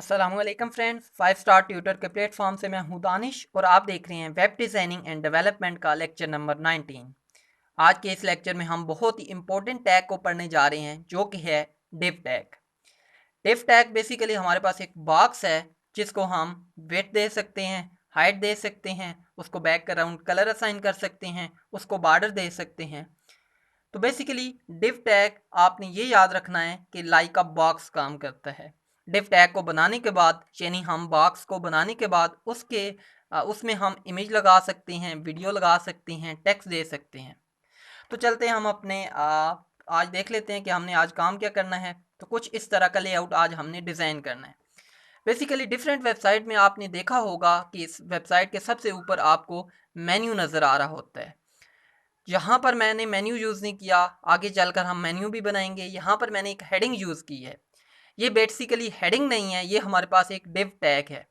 अस्सलामुअलैकुम friends, 5 star tutor के platform से मैं हूं दानिश और आप देख रहे हैं वेब डिज़ाइनिंग एंड डेवलपमेंट का लेक्चर नंबर 19। आज के इस लेक्चर में हम बहुत ही इंपॉर्टेंट टैग को पढ़ने जा रहे हैं जो कि है div tag. Div tag basically हमारे पास एक बॉक्स है जिसको हम वेट दे सकते हैं, हाइट दे सकते हैं, उसको बैकग्राउंड कलर असाइन कर सकते हैं, उसको बॉर्डर दे सकते हैं। तो बेसिकली डिव टैग आपने ये याद रखना है कि लाइक अ बॉक्स काम करता है। डिव टैग को बनाने के बाद यानी हम बॉक्स को बनाने के बाद उसमें हम इमेज लगा सकते हैं, वीडियो लगा सकते हैं, टेक्स्ट दे सकते हैं। तो चलते हैं हम अपने आज देख लेते हैं कि हमने आज काम क्या करना है। तो कुछ इस तरह का लेआउट आज हमने डिज़ाइन करना है। बेसिकली डिफरेंट वेबसाइट में आपने देखा होगा कि इस वेबसाइट के सबसे ऊपर आपको मेन्यू नज़र आ रहा होता है। यहाँ पर मैंने मेन्यू यूज़ नहीं किया, आगे चलकर हम मेन्यू भी बनाएंगे। यहाँ पर मैंने एक हेडिंग यूज़ की है। ये बेसिकली हेडिंग नहीं है, ये हमारे पास एक डिव टैग है।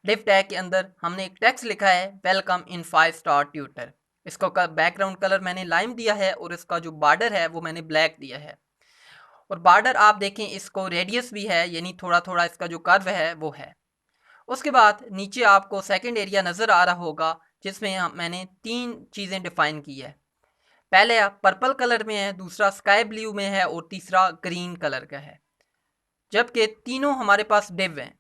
डिव टैग के अंदर हमने एक टेक्स्ट लिखा है, वेलकम इन 5 स्टार ट्यूटर। इसको बैकग्राउंड कलर मैंने लाइम दिया है और इसका जो बॉर्डर है वो मैंने ब्लैक दिया है। और बॉर्डर आप देखें, इसको रेडियस भी है, यानी थोड़ा थोड़ा इसका जो कर्व है वो है। उसके बाद नीचे आपको सेकंड एरिया नज़र आ रहा होगा जिसमें मैंने 3 चीज़ें डिफ़ाइन की है। पहले पर्पल कलर में है, दूसरा स्काई ब्लू में है और तीसरा ग्रीन कलर का है। जबकि तीनों हमारे पास डिव हैं,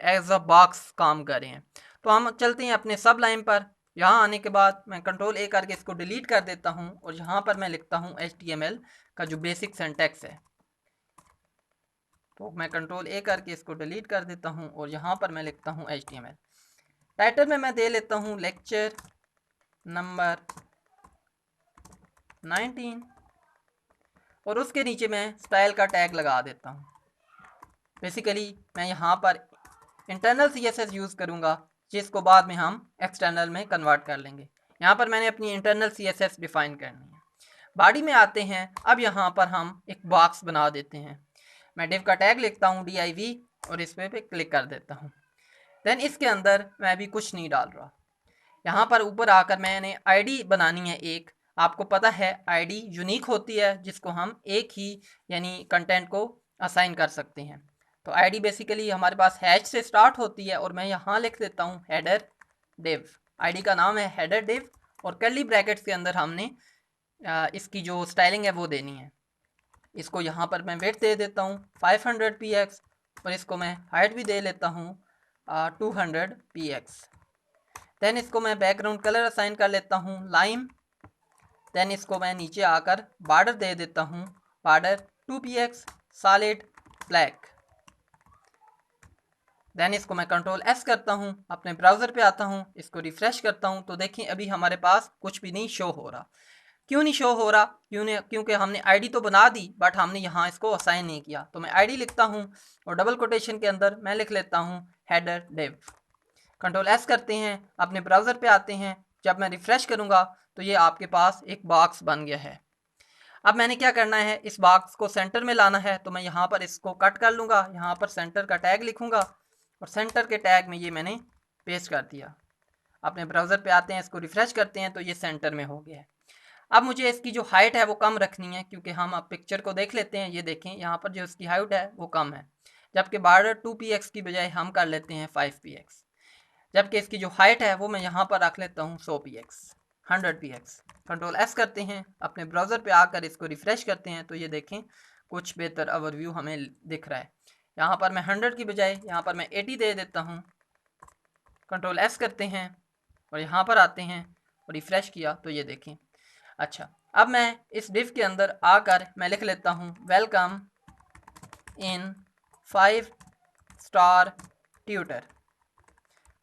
एज अ बॉक्स काम कर रहे हैं। तो हम चलते हैं अपने सब लाइन पर। यहाँ आने के बाद मैं कंट्रोल ए करके इसको डिलीट कर देता हूँ और यहाँ पर मैं लिखता हूँ HTML का जो बेसिक सिंटैक्स है। तो मैं कंट्रोल ए करके इसको डिलीट कर देता हूँ और यहाँ पर मैं लिखता हूँ HTML। टाइटल में मैं दे लेता हूँ लेक्चर नंबर 19 और उसके नीचे मैं स्टाइल का टैग लगा देता हूँ। बेसिकली मैं यहाँ पर इंटरनल CSS यूज़ करूँगा जिसको बाद में हम एक्सटर्नल में कन्वर्ट कर लेंगे। यहाँ पर मैंने अपनी इंटरनल CSS डिफ़ाइन करनी है। बॉडी में आते हैं, अब यहाँ पर हम एक बॉक्स बना देते हैं। मैं डिव का टैग लिखता हूँ div और इस पे क्लिक कर देता हूँ। देन इसके अंदर मैं अभी कुछ नहीं डाल रहा। यहाँ पर ऊपर आकर मैंने ID बनानी है एक। आपको पता है ID यूनिक होती है जिसको हम एक ही यानी कंटेंट को असाइन कर सकते हैं। तो ID बेसिकली हमारे पास हैश से स्टार्ट होती है और मैं यहाँ लिख देता हूँ हेडर डिव। ID का नाम है हेडर डिव और कर्ली ब्रैकेट्स के अंदर हमने इसकी जो स्टाइलिंग है वो देनी है। इसको यहाँ पर मैं वेट दे देता हूँ 500 px और इसको मैं हाइट भी दे लेता हूँ 200 px। देन इसको मैं बैकग्राउंड कलर असाइन कर लेता हूँ लाइम। देन इसको मैं नीचे आकर बॉर्डर दे देता हूँ, border 2px solid black. Then इसको मैं कंट्रोल S करता हूँ, अपने ब्राउज़र पे आता हूँ, इसको रिफ़्रेश करता हूँ तो देखिए अभी हमारे पास कुछ भी नहीं शो हो रहा। क्यों नहीं शो हो रहा? क्योंकि हमने आईडी तो बना दी बट हमने यहाँ इसको असाइन नहीं किया। तो मैं आईडी लिखता हूँ और डबल कोटेशन के अंदर मैं लिख लेता हूँ हेडर डिव। कंट्रोल S करते हैं, अपने ब्राउज़र पे आते हैं। जब मैं रिफ़्रेश करूँगा तो ये आपके पास एक बॉक्स बन गया है। अब मैंने क्या करना है, इस बॉक्स को सेंटर में लाना है। तो मैं यहाँ पर इसको कट कर लूँगा, यहाँ पर सेंटर का टैग लिखूँगा और सेंटर के टैग में ये मैंने पेस्ट कर दिया। अपने ब्राउज़र पे आते हैं, इसको रिफ़्रेश करते हैं तो ये सेंटर में हो गया है। अब मुझे इसकी जो हाइट है वो कम रखनी है क्योंकि हम अब पिक्चर को देख लेते हैं। ये देखें यहाँ पर जो इसकी हाइट है वो कम है, जबकि बॉर्डर 2px की बजाय हम कर लेते हैं 5px। जबकि इसकी जो हाइट है वो मैं यहाँ पर रख लेता हूँ 100 px। कंट्रोल S करते हैं, अपने ब्राउज़र पे आकर इसको रिफ़्रेश करते हैं तो ये देखें कुछ बेहतर ओवरव्यू हमें दिख रहा है। यहाँ पर मैं 100 की बजाय यहाँ पर मैं 80 दे देता हूँ। कंट्रोल S करते हैं और यहाँ पर आते हैं और रिफ़्रेश किया तो ये देखें। अच्छा, अब मैं इस डिव के अंदर आकर मैं लिख लेता हूँ welcome in 5 star tutor.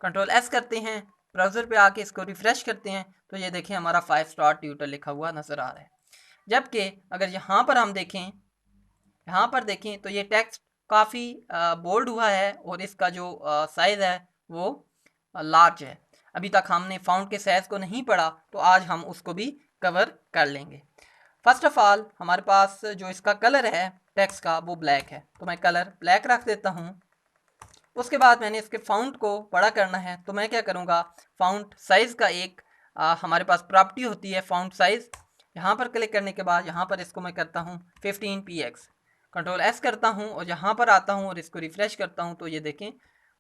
Control S करते हैं, ब्राउज़र पे आके इसको रिफ़्रेश करते हैं तो ये देखें हमारा 5 स्टार ट्यूटर लिखा हुआ नज़र आ रहा है। जबकि अगर यहाँ पर हम देखें, यहाँ पर देखें तो ये टेक्स्ट काफ़ी बोल्ड हुआ है और इसका जो साइज़ है वो लार्ज है। अभी तक हमने फ़ॉन्ट के साइज़ को नहीं पढ़ा तो आज हम उसको भी कवर कर लेंगे। फर्स्ट ऑफ ऑल हमारे पास जो इसका कलर है टेक्स्ट का वो ब्लैक है, तो मैं कलर ब्लैक रख देता हूँ। उसके बाद मैंने इसके फ़ॉन्ट को बड़ा करना है तो मैं क्या करूँगा, फ़ॉन्ट साइज़ का एक हमारे पास प्रॉपर्टी होती है फ़ॉन्ट साइज़। यहाँ पर क्लिक करने के बाद यहाँ पर इसको मैं करता हूँ 15 px। कंट्रोल एस करता हूँ और यहाँ पर आता हूँ और इसको रिफ्रेश करता हूँ तो ये देखें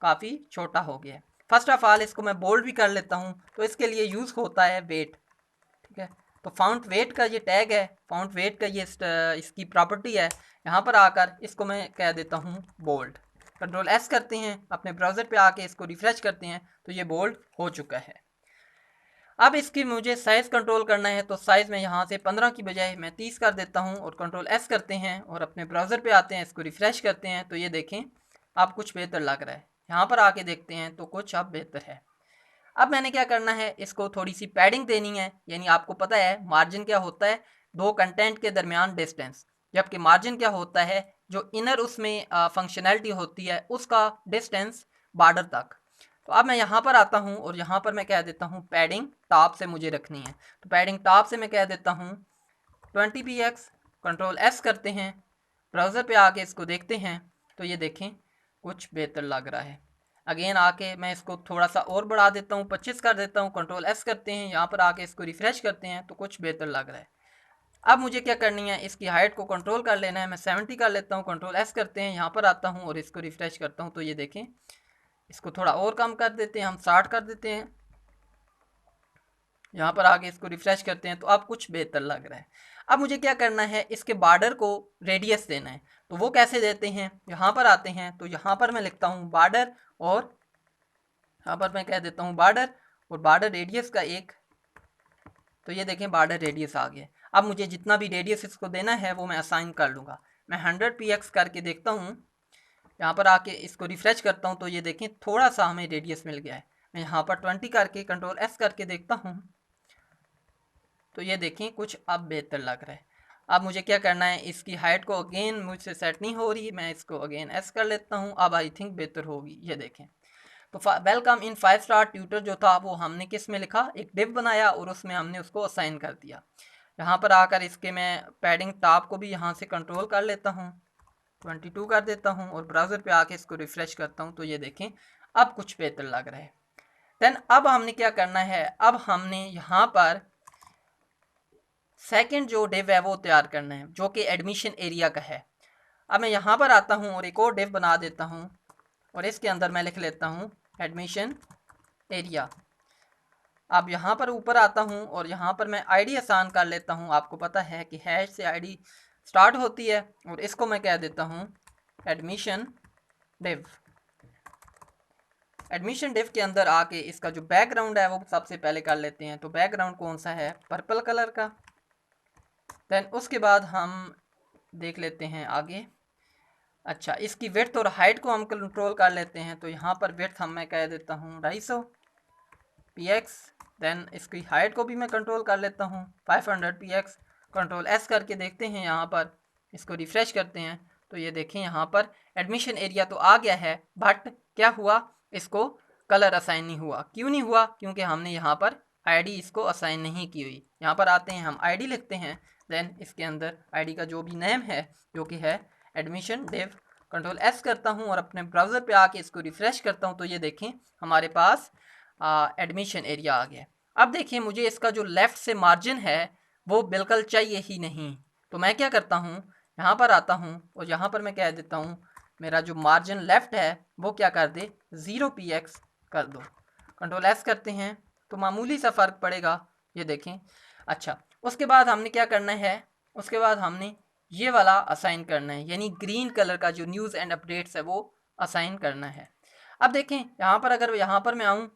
काफ़ी छोटा हो गया है। फर्स्ट ऑफ ऑल इसको मैं बोल्ड भी कर लेता हूँ, तो इसके लिए यूज़ होता है वेट। ठीक है, तो फाउंट वेट का ये टैग है, फाउंट वेट का ये इसकी प्रॉपर्टी है। यहाँ पर आकर इसको मैं कह देता हूँ बोल्ड। कंट्रोल एस करते हैं, अपने ब्राउज़र पे आके इसको रिफ्रेश करते हैं तो ये बोल्ड हो चुका है। अब इसकी मुझे साइज़ कंट्रोल करना है, तो साइज़ में यहाँ से 15 की बजाय मैं 30 कर देता हूँ और कंट्रोल एस करते हैं और अपने ब्राउज़र पे आते हैं, इसको रिफ़्रेश करते हैं तो ये देखें अब कुछ बेहतर लग रहा है। यहाँ पर आके देखते हैं तो कुछ अब बेहतर है। अब मैंने क्या करना है, इसको थोड़ी सी पैडिंग देनी है, यानी आपको पता है मार्जिन क्या होता है, दो कंटेंट के दरमियान डिस्टेंस, जबकि मार्जिन क्या होता है, जो इनर उसमें फंक्शनैलिटी होती है उसका डिस्टेंस बॉर्डर तक। तो अब मैं यहाँ पर आता हूँ और यहाँ पर मैं कह देता हूँ पैडिंग टॉप से मुझे रखनी है, तो पैडिंग टॉप से मैं कह देता हूँ 20 px। कंट्रोल एस करते हैं, ब्राउज़र पे आके इसको देखते हैं तो ये देखें कुछ बेहतर लग रहा है। अगेन आके मैं इसको थोड़ा सा और बढ़ा देता हूँ, 25 कर देता हूँ। कंट्रोल एस करते हैं, यहाँ पर आके इसको रिफ़्रेश करते हैं तो कुछ बेहतर लग रहा है। अब मुझे क्या करनी है, इसकी हाइट को कंट्रोल कर लेना है, मैं 70 कर लेता हूँ। कंट्रोल एस करते हैं, यहाँ पर आता हूँ और इसको रिफ़्रेश करता हूँ तो ये देखें इसको थोड़ा और कम कर देते हैं, हम 60 कर देते हैं। यहाँ पर आके इसको रिफ़्रेश करते हैं तो अब कुछ बेहतर लग रहा है। अब मुझे क्या करना है, इसके बॉर्डर को रेडियस देना है, तो वो कैसे देते हैं, यहाँ पर आते हैं तो यहाँ पर मैं लिखता हूँ बॉर्डर और यहाँ पर मैं कह देता हूँ बॉर्डर और बॉर्डर रेडियस का एक, तो ये देखें बॉर्डर रेडियस आ गया। अब मुझे जितना भी रेडियस इसको देना है वो मैं असाइन कर लूँगा। मैं 100 px करके देखता हूँ, यहाँ पर आके इसको रिफ़्रेश करता हूँ तो ये देखें थोड़ा सा हमें रेडियस मिल गया है। मैं यहाँ पर 20 करके कंट्रोल एस करके देखता हूँ तो ये देखें कुछ अब बेहतर लग रहा है। अब मुझे क्या करना है, इसकी हाइट को अगेन मुझसे सेट नहीं हो रही, मैं इसको अगेन एस कर लेता हूँ। अब आई थिंक बेहतर होगी, ये देखें। तो वेलकम इन 5 स्टार ट्यूटर जो था वो हमने किस में लिखा, एक डिव बनाया और उसमें हमने उसको असाइन कर दिया। यहाँ पर आकर इसके मैं पैडिंग टॉप को भी यहाँ से कंट्रोल कर लेता हूँ, 22 कर देता हूँ और ब्राउज़र पे आके इसको रिफ़्रेश करता हूँ तो ये देखें अब कुछ बेहतर लग रहा है। देन अब हमने क्या करना है, अब हमने यहाँ पर सेकंड जो डिव है वो तैयार करना है जो कि एडमिशन एरिया का है। अब मैं यहाँ पर आता हूँ और एक और डिव बना देता हूँ और इसके अंदर मैं लिख लेता हूँ एडमिशन एरिया। अब यहाँ पर ऊपर आता हूँ और यहाँ पर मैं आईडी आसान कर लेता हूँ। आपको पता है कि हैश से आईडी स्टार्ट होती है और इसको मैं कह देता हूँ एडमिशन डिव। एडमिशन डिव के अंदर आके इसका जो बैकग्राउंड है वो सबसे पहले कर लेते हैं। तो बैकग्राउंड कौन सा है, पर्पल कलर का। देन उसके बाद हम देख लेते हैं आगे। अच्छा, इसकी विड्थ और हाइट को हम कंट्रोल कर लेते हैं, तो यहाँ पर विड्थ हम मैं कह देता हूँ 250 px। देन इसकी हाइट को भी मैं कंट्रोल कर लेता हूँ 500 px। कंट्रोल एस करके देखते हैं, यहाँ पर इसको रिफ़्रेश करते हैं तो ये देखें यहाँ पर एडमिशन एरिया तो आ गया है, बट क्या हुआ, इसको कलर असाइन नहीं हुआ। क्यों नहीं हुआ, क्योंकि हमने यहाँ पर आईडी इसको असाइन नहीं की हुई। यहाँ पर आते हैं, हम आईडी लिखते हैं, देन इसके अंदर आईडी का जो भी नेम है जो कि है एडमिशन डिव। कंट्रोल एस करता हूँ और अपने ब्राउज़र पे आके इसको रिफ़्रेश करता हूँ तो ये देखें हमारे पास एडमिशन एरिया आ गया। अब देखिए मुझे इसका जो लेफ़्ट से मार्जिन है वो बिल्कुल चाहिए ही नहीं, तो मैं क्या करता हूँ, यहाँ पर आता हूँ और यहाँ पर मैं कह देता हूँ मेरा जो मार्जिन लेफ़्ट है वो क्या कर दे 0 px कर दो। कंट्रोल एस करते हैं तो मामूली सा फ़र्क पड़ेगा, ये देखें। अच्छा, उसके बाद हमने क्या करना है, उसके बाद हमने ये वाला असाइन करना है, यानी ग्रीन कलर का जो न्यूज़ एंड अपडेट्स है वो असाइन करना है। अब देखें यहाँ पर अगर यहाँ पर मैं आऊँ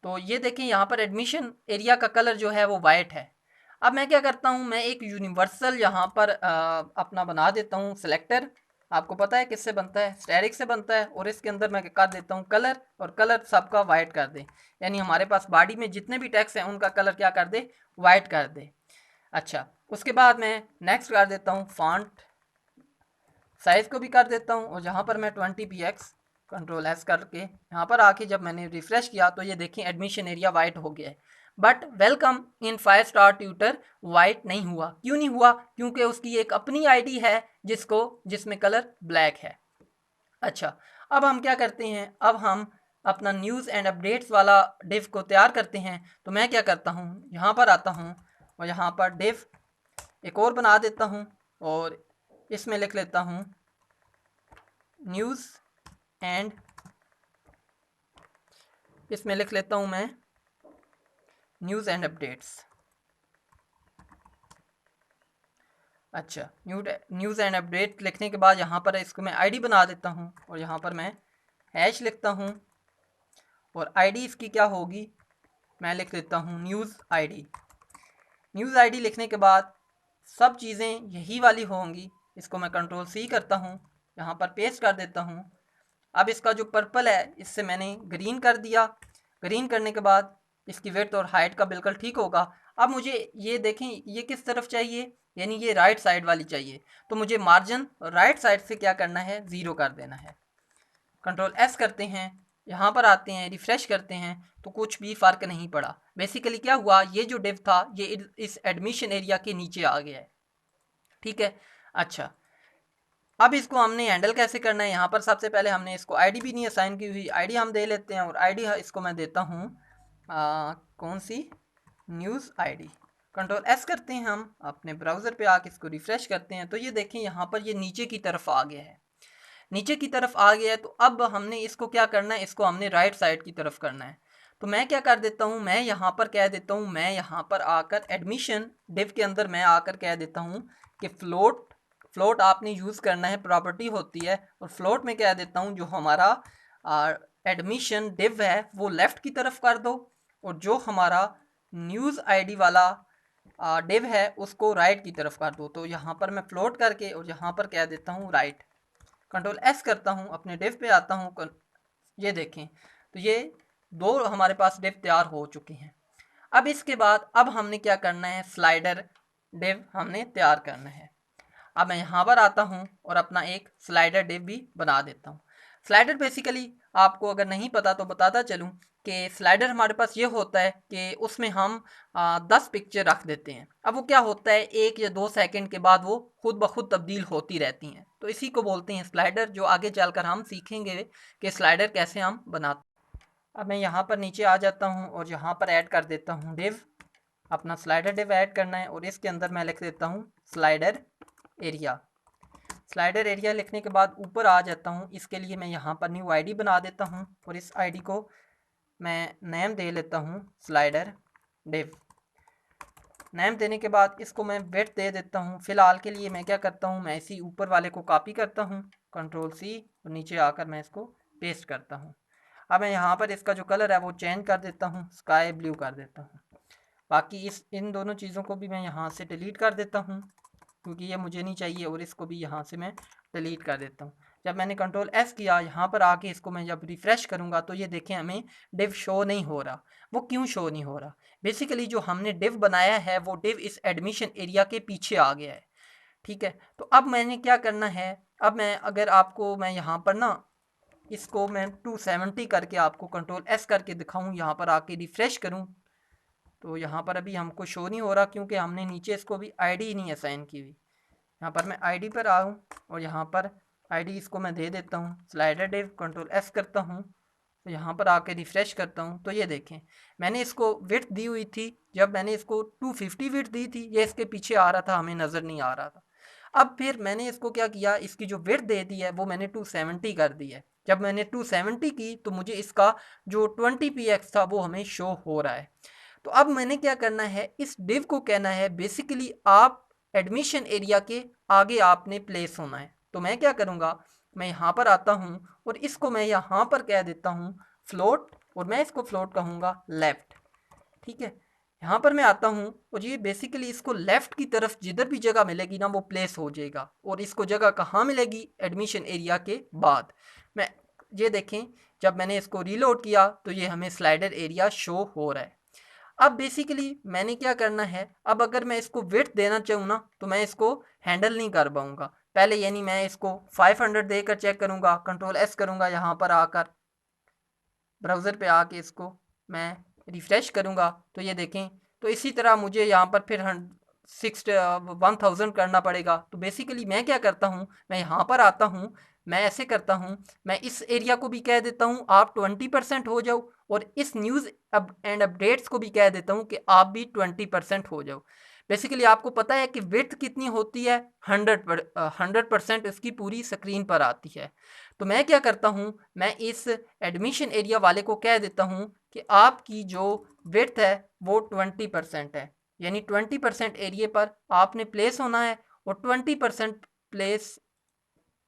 तो ये देखें यहाँ पर एडमिशन एरिया का कलर जो है वो वाइट है। अब मैं क्या करता हूँ, मैं एक यूनिवर्सल यहाँ पर अपना बना देता हूँ सिलेक्टर। आपको पता है किससे बनता है, स्टैटिक से बनता है। और इसके अंदर मैं कर देता हूँ कलर, और कलर सबका वाइट कर दे, यानी हमारे पास बॉडी में जितने भी टेक्स्ट हैं उनका कलर क्या कर दे, वाइट कर दे। अच्छा, उसके बाद मैं नेक्स्ट कर देता हूँ फॉन्ट साइज़ को भी कर देता हूँ और यहाँ पर मैं 20 px कंट्रोल एस करके यहाँ पर आके जब मैंने रिफ़्रेश किया तो ये देखें एडमिशन एरिया वाइट हो गया है। But welcome in 5 star tutor white नहीं हुआ। क्यों नहीं हुआ, क्योंकि उसकी एक अपनी आईडी है जिसमें कलर ब्लैक है। अच्छा, अब हम क्या करते हैं, अब हम अपना न्यूज़ एंड अपडेट्स वाला डिव को तैयार करते हैं। तो मैं क्या करता हूँ, यहाँ पर आता हूँ और यहाँ पर डिव एक और बना देता हूँ और इसमें लिख लेता हूँ न्यूज़ एंड, इसमें लिख लेता हूँ मैं न्यूज़ एंड अपडेट्स। अच्छा, न्यूज़ एंड अपडेट लिखने के बाद यहाँ पर इसको मैं आईडी बना देता हूँ और यहाँ पर मैं हैश लिखता हूँ और आईडी इसकी क्या होगी, मैं लिख देता हूँ न्यूज़ आईडी। न्यूज़ आईडी लिखने के बाद सब चीज़ें यही वाली होंगी। इसको मैं कंट्रोल सी करता हूँ, यहाँ पर पेस्ट कर देता हूँ। अब इसका जो पर्पल है इससे मैंने ग्रीन कर दिया। ग्रीन करने के बाद इसकी विड्थ और हाइट का बिल्कुल ठीक होगा। अब मुझे ये देखें ये किस तरफ चाहिए, यानी ये राइट साइड वाली चाहिए। तो मुझे मार्जिन राइट साइड से क्या करना है, ज़ीरो कर देना है। कंट्रोल एस करते हैं, यहाँ पर आते हैं, रिफ़्रेश करते हैं तो कुछ भी फ़र्क नहीं पड़ा। बेसिकली क्या हुआ, ये जो डिव था ये इस एडमिशन एरिया के नीचे आ गया है। ठीक है। अच्छा, अब इसको हमने हैंडल कैसे करना है, यहाँ पर सबसे पहले हमने इसको आईडी भी नहीं असाइन की हुई, आईडी हम दे लेते हैं और आईडी इसको मैं देता हूँ कौन सी, न्यूज़ आईडी। कंट्रोल एस करते हैं, हम अपने ब्राउज़र पे आके इसको रिफ़्रेश करते हैं तो ये देखें यहाँ पर ये नीचे की तरफ आ गया है। नीचे की तरफ आ गया है तो अब हमने इसको क्या करना है, इसको हमने राइट साइड की तरफ करना है। तो मैं क्या कर देता हूँ, मैं यहाँ पर कह देता हूँ, मैं यहाँ पर आकर एडमिशन डिव के अंदर मैं आकर कह देता हूँ कि फ्लोट आपने यूज़ करना है, प्रॉपर्टी होती है। और फ्लोट में कह देता हूँ जो हमारा एडमिशन डिव है वो लेफ़्ट की तरफ कर दो और जो हमारा न्यूज़ आईडी वाला डिव है उसको राइट की तरफ कर दो। तो यहाँ पर मैं फ्लोट करके और यहाँ पर कह देता हूँ राइट। कंट्रोल एस करता हूँ, अपने डिव पे आता हूँ, ये देखें तो ये दो हमारे पास डिव तैयार हो चुके हैं। अब इसके बाद अब हमने क्या करना है, स्लाइडर डिव हमने तैयार करना है। अब मैं यहाँ पर आता हूँ और अपना एक स्लाइडर डिव भी बना देता हूँ। स्लाइडर बेसिकली आपको अगर नहीं पता तो बताता चलूँ कि स्लाइडर हमारे पास ये होता है कि उसमें हम 10 पिक्चर रख देते हैं। अब वो क्या होता है, 1 या 2 सेकंड के बाद वो खुद ब खुद तब्दील होती रहती हैं। तो इसी को बोलते हैं स्लाइडर, जो आगे चलकर हम सीखेंगे कि स्लाइडर कैसे हम बनाते हैं। अब मैं यहाँ पर नीचे आ जाता हूँ और यहाँ पर ऐड कर देता हूँ डिव, अपना स्लाइडर डिव ऐड करना है और इसके अंदर मैं लिख देता हूँ स्लाइडर एरिया। स्लाइडर एरिया लिखने के बाद ऊपर आ जाता हूँ, इसके लिए मैं यहाँ पर न्यू आईडी बना देता हूँ और इस आईडी को मैं नेम दे लेता हूँ स्लाइडर डिव। नेम देने के बाद इसको मैं विड्थ दे देता हूँ। फ़िलहाल के लिए मैं क्या करता हूँ, मैं इसी ऊपर वाले को कॉपी करता हूँ, कंट्रोल सी, और नीचे आकर मैं इसको पेस्ट करता हूँ। अब मैं यहाँ पर इसका जो कलर है वो चेंज कर देता हूँ, स्काई ब्लू कर देता हूँ। बाकी इन दोनों चीज़ों को भी मैं यहाँ से डिलीट कर देता हूँ क्योंकि ये मुझे नहीं चाहिए, और इसको भी यहाँ से मैं डिलीट कर देता हूँ। जब मैंने कंट्रोल एस किया, यहाँ पर आके इसको मैं जब रिफ़्रेश करूँगा तो ये देखें हमें डिव शो नहीं हो रहा। वो क्यों शो नहीं हो रहा, बेसिकली जो हमने डिव बनाया है वो डिव इस एडमिशन एरिया के पीछे आ गया है। ठीक है, तो अब मैंने क्या करना है, अब मैं अगर आपको मैं यहाँ पर ना इसको मैं 270 करके आपको कंट्रोल एस करके दिखाऊँ, यहाँ पर आके रिफ़्रेश करूँ तो यहाँ पर अभी हमको शो नहीं हो रहा क्योंकि हमने नीचे इसको भी आईडी ही नहीं असाइन की हुई। यहाँ पर मैं आईडी पर आऊँ और यहाँ पर आईडी इसको मैं दे देता हूँ स्लाइडर डिव, कंट्रोल एस करता हूँ तो यहाँ पर आके रिफ़्रेश करता हूँ तो ये देखें मैंने इसको विड्थ दी हुई थी, जब मैंने इसको 250 विड्थ दी थी ये इसके पीछे आ रहा था, हमें नज़र नहीं आ रहा था। अब फिर मैंने इसको क्या किया, इसकी जो विड्थ दे दी है वो मैंने 270 कर दी है। जब मैंने 270 की तो मुझे इसका जो 20px था वो हमें शो हो रहा है। तो अब मैंने क्या करना है, इस डिव को कहना है बेसिकली आप एडमिशन एरिया के आगे आपने प्लेस होना है। तो मैं क्या करूँगा, मैं यहाँ पर आता हूँ और इसको मैं यहाँ पर कह देता हूँ फ्लोट, और मैं इसको फ्लोट कहूँगा लेफ़्ट। ठीक है, यहाँ पर मैं आता हूँ और ये बेसिकली इसको लेफ़्ट की तरफ जिधर भी जगह मिलेगी ना वो प्लेस हो जाएगा। और इसको जगह कहाँ मिलेगी, एडमिशन एरिया के बाद। मैं ये देखें जब मैंने इसको रीलोड किया तो ये हमें स्लाइडर एरिया शो हो रहा है। अब बेसिकली मैंने क्या करना है, अब अगर मैं इसको विड्थ देना चाहूँ ना तो मैं इसको हैंडल नहीं कर पाऊँगा पहले, यानी मैं इसको 500 देकर चेक करूँगा, कंट्रोल एस करूँगा, यहाँ पर आकर ब्राउज़र पे आके इसको मैं रिफ़्रेश करूँगा तो ये देखें तो इसी तरह मुझे यहाँ पर फिर 1000 करना पड़ेगा। तो बेसिकली मैं क्या करता हूँ, मैं यहाँ पर आता हूँ, मैं ऐसे करता हूँ, मैं इस एरिया को भी कह देता हूँ आप 20% हो जाओ और इस न्यूज़ एंड अपडेट्स को भी कह देता हूँ कि आप भी 20% हो जाओ। बेसिकली आपको पता है कि विड्थ कितनी होती है, 100% इसकी पूरी स्क्रीन पर आती है। तो मैं क्या करता हूँ, मैं इस एडमिशन एरिया वाले को कह देता हूँ कि आपकी जो विड्थ है वो 20% है, यानी 20% एरिया पर आपने प्लेस होना है और 20% प्लेस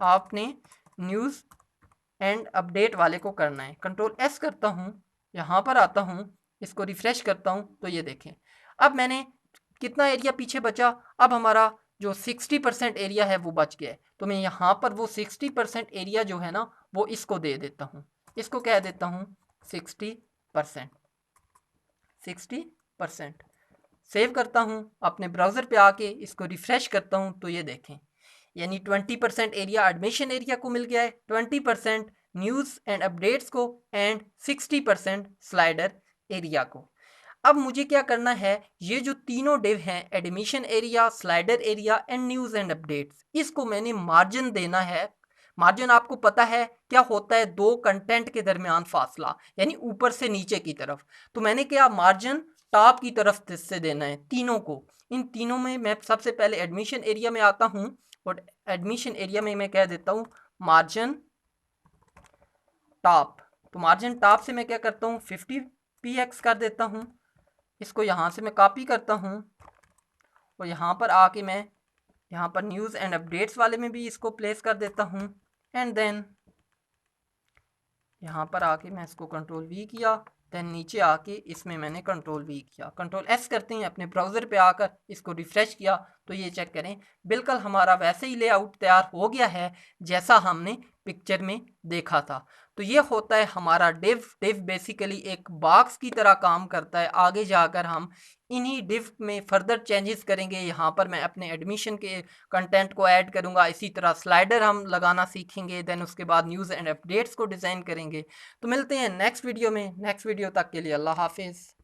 आपने न्यूज़ एंड अपडेट वाले को करना है। कंट्रोल एस करता हूँ, यहाँ पर आता हूँ, इसको रिफ्रेश करता हूँ तो ये देखें अब मैंने कितना एरिया पीछे बचा, अब हमारा जो 60% एरिया है वो बच गया है। तो मैं यहाँ पर वो 60% एरिया जो है ना वो इसको दे देता हूँ, इसको कह देता हूँ 60%। 60% सेव करता हूँ, अपने ब्राउज़र पे आके इसको रिफ्रेश करता हूँ तो ये देखें, यानी 20% एरिया एडमिशन एरिया को मिल गया है, 20% न्यूज़ एंड अपडेट्स को एंड 60% स्लाइडर एरिया को। अब मुझे क्या करना है, ये जो तीनों डिव हैं admission area, slider area and news and updates, इसको मैंने मार्जिन देना है। मार्जिन आपको पता है क्या होता है, दो कंटेंट के दरमियान फासला, यानी ऊपर से नीचे की तरफ। तो मैंने क्या मार्जिन टॉप की तरफ से देना है तीनों को। इन तीनों में मैं सबसे पहले एडमिशन एरिया में आता हूँ और एडमिशन एरिया में मैं कह देता हूँ मार्जिन टॉप। तो मार्जिन टॉप से मैं क्या करता हूँ 50px कर देता हूँ, इसको यहाँ से मैं कॉपी करता हूँ और यहाँ पर आके मैं यहाँ पर न्यूज़ एंड अपडेट्स वाले में भी इसको प्लेस कर देता हूँ एंड देन यहाँ पर आके मैं इसको कंट्रोल वी किया, देन नीचे आके इसमें मैंने कंट्रोल वी किया, कंट्रोल एस करते हैं अपने ब्राउज़र पे आकर इसको रिफ़्रेश किया तो ये चेक करें बिल्कुल हमारा वैसे ही लेआउट तैयार हो गया है जैसा हमने पिक्चर में देखा था। तो ये होता है हमारा डिव बेसिकली एक बॉक्स की तरह काम करता है। आगे जाकर हम इन्हीं डिव में फर्दर चेंजेस करेंगे। यहाँ पर मैं अपने एडमिशन के कंटेंट को ऐड करूँगा, इसी तरह स्लाइडर हम लगाना सीखेंगे, देन उसके बाद न्यूज़ एंड अपडेट्स को डिज़ाइन करेंगे। तो मिलते हैं नेक्स्ट वीडियो में। नेक्स्ट वीडियो तक के लिए अल्लाह हाफिज़।